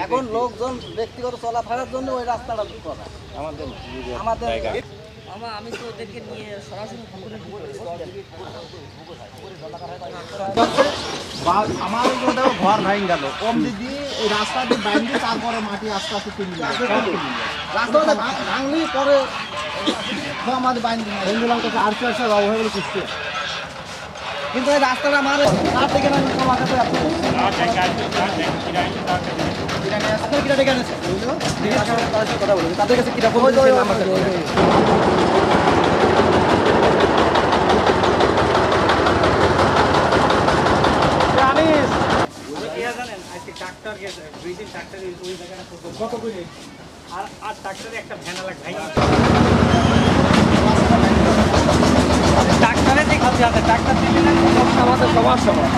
এখন লোকজন ব্যক্তিগত চলাফেরার জন্য ওই রাস্তাটা করা আমাদের আমি তো ওদেরকে নিয়ে সরাসরি আমার ঘর ভাঙ গেল কম দিদি এই রাস্তা দিয়ে বাইন্দি তারপরে মাটি আস্তে আস্তে তুলি রাস্তাটা ভাঙলি পরে আমাদের বাইন্দি বন্ধুলাম কাছে আর পয়সা অভাব হয়ে গেল কিস্তি কিন্তু এই রাস্তাটা আমার তার থেকে না আমার কাছে আপনার কিটা ডেকে আনেছে কথা বলুন তাদের কাছে কিটা বলতে ডাক্তারের দেখাচ্ছি, ডাক্তার দিলে আমাদের সবার সবার